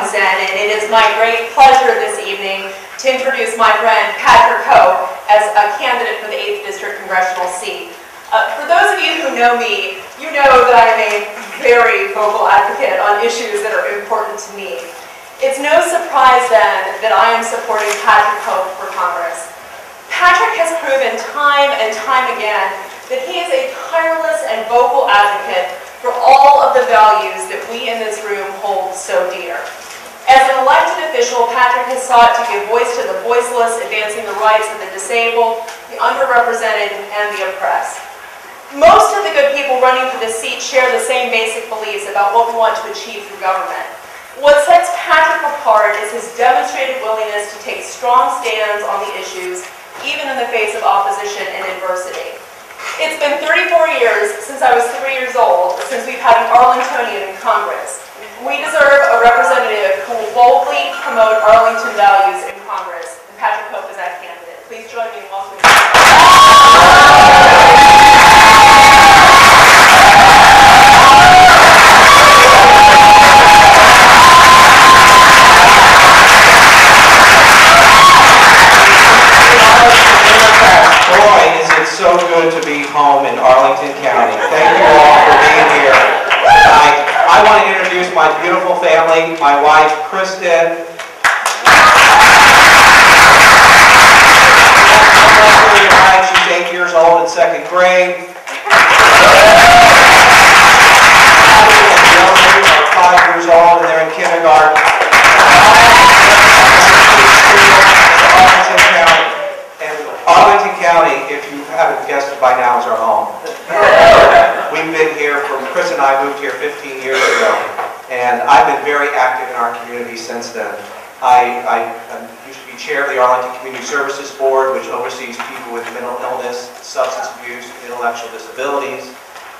comes in, and it is my great pleasure this evening to introduce my friend Patrick Hope as a candidate for the 8th District Congressional seat. For those of you who know me, you know that I am a very vocal advocate on issues that are important to me. It's no surprise then that I am supporting Patrick Hope for Congress. Patrick has proven time and time again that he is a tireless and vocal advocate for all of the values that we in this room hold so dear. As an elected official, Patrick has sought to give voice to the voiceless, advancing the rights of the disabled, the underrepresented, and the oppressed. Most of the good people running for this seat share the same basic beliefs about what we want to achieve through government. What sets Patrick apart is his demonstrated willingness to take strong stands on the issues, even in the face of opposition and adversity. It's been 34 years since I was 3 years old, since we've had an Arlingtonian in Congress. We deserve a representative who will boldly promote Arlington values in Congress, and Patrick Hope is that candidate. Please join me in welcoming so good to be home in Arlington County. Thank you all for being here tonight. I want to introduce my beautiful family, my wife, Kristen. She's 8 years old in 2nd grade. Are 5 years old and they're in kindergarten. Arlington County, if you haven't guessed it by now, is our home. We've been here, Chris and I moved here 15 years ago, and I've been very active in our community since then. I used to be chair of the Arlington Community Services Board, which oversees people with mental illness, substance abuse, and intellectual disabilities.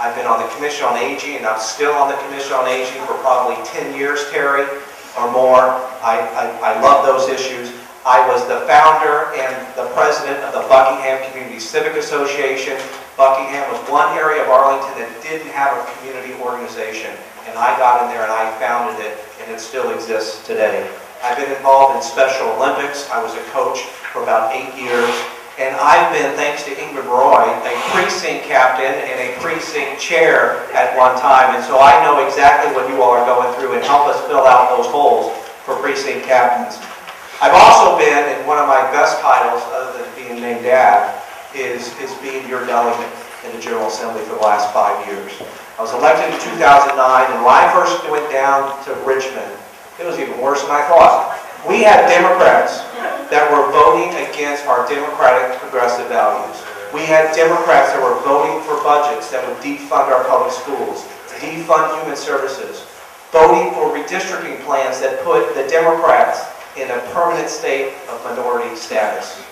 I've been on the Commission on Aging, and I'm still on the Commission on Aging for probably 10 years, Terry, or more. I love those issues. I was the founder and the president of the Buckingham Community Civic Association. Buckingham was one area of Arlington that didn't have a community organization, and I got in there and I founded it, and it still exists today. I've been involved in Special Olympics. I was a coach for about 8 years, and I've been, thanks to Ingrid Roy, a precinct captain and a precinct chair at one time, and so I know exactly what you all are going through and help us fill out those holes for precinct captains. I've also been, and one of my best titles, other than being named Dad, is being your delegate in the General Assembly for the last 5 years. I was elected in 2009, and when I first went down to Richmond, it was even worse than I thought. We had Democrats that were voting against our democratic progressive values. We had Democrats that were voting for budgets that would defund our public schools, defund human services, voting for redistricting plans that put the Democrats in a permanent state of minority status,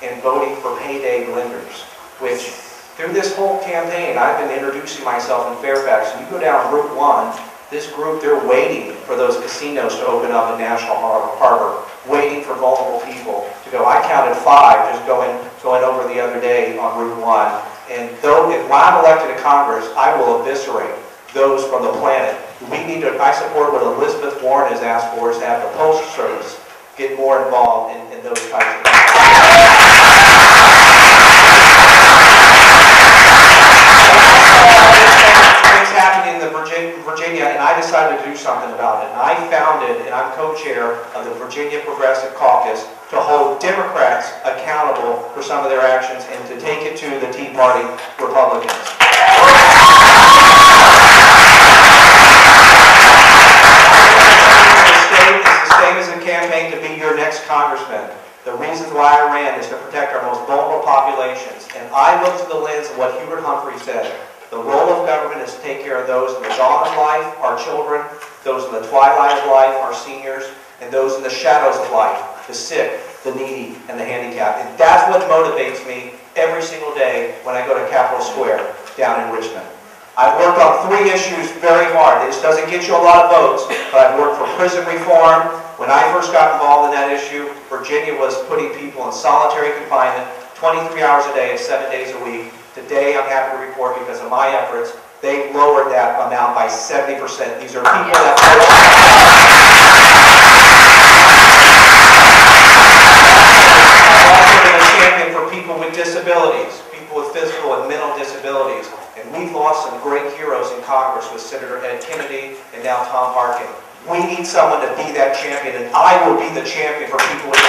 and voting for payday lenders, which through this whole campaign, I've been introducing myself in Fairfax. And you go down Route 1, this group, they're waiting for those casinos to open up in National Harbor, waiting for vulnerable people to go. I counted 5 just going over the other day on Route 1. And though if I'm elected to Congress, I will eviscerate those from the planet. We need to, I support what Elizabeth Warren has asked for, is to have the Postal Service get more involved in those types of things. Things happening in Virginia, and I decided to do something about it. And I founded, and I'm co-chair of the Virginia Progressive Caucus, to hold Democrats accountable for some of their actions and to take it to the Tea Party Republicans. Campaign to be your next congressman. The reasons why I ran is to protect our most vulnerable populations. And I look through the lens of what Hubert Humphrey said. The role of government is to take care of those in the dawn of life, our children, those in the twilight of life, our seniors, and those in the shadows of life, the sick, the needy, and the handicapped. And that's what motivates me every single day when I go to Capitol Square down in Richmond. I've worked on 3 issues very hard. This doesn't get you a lot of votes, but I've worked for prison reform. When I first got involved in that issue, Virginia was putting people in solitary confinement 23 hours a day, 7 days a week. Today, I'm happy to report, because of my efforts, They've lowered that amount by 70%. These are people that I've also been a champion for people with disabilities, people with physical and mental disabilities. And we've lost some great heroes in Congress with Senator Ed Kennedy and now Tom Harkin. We need someone to be that champion, and I will be the champion for people with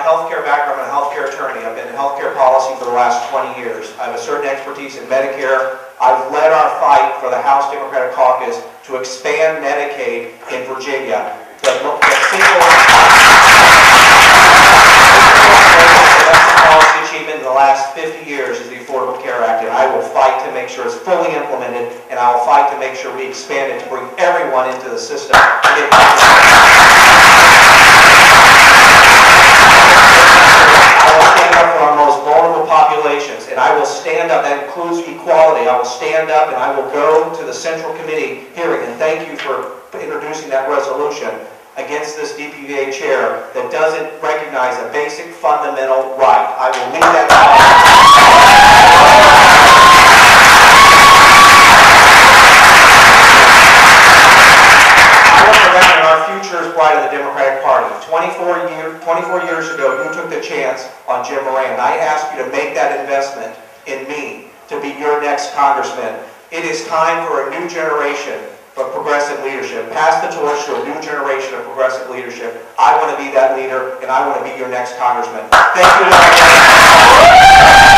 healthcare background. I'm a healthcare attorney. I've been in healthcare policy for the last 20 years. I have a certain expertise in Medicare. I've led our fight for the House Democratic Caucus to expand Medicaid in Virginia. The single policy achievement in the last 50 years is the Affordable Care Act, and I will fight to make sure it's fully implemented, and I will fight to make sure we expand it to bring everyone into the system. Populations, and I will stand up. That includes equality. I will stand up and I will go to the Central Committee hearing, and thank you for introducing that resolution against this DPVA chair that doesn't recognize a basic fundamental right. I will leave that I look around and our future is bright in the Democratic Party. 24 years ago, you took the chance on Jim Moran. I asked you to make that investment in me to be your next congressman. It is time for a new generation of progressive leadership. Pass the torch to a new generation of progressive leadership. I want to be that leader, and I want to be your next congressman. Thank you.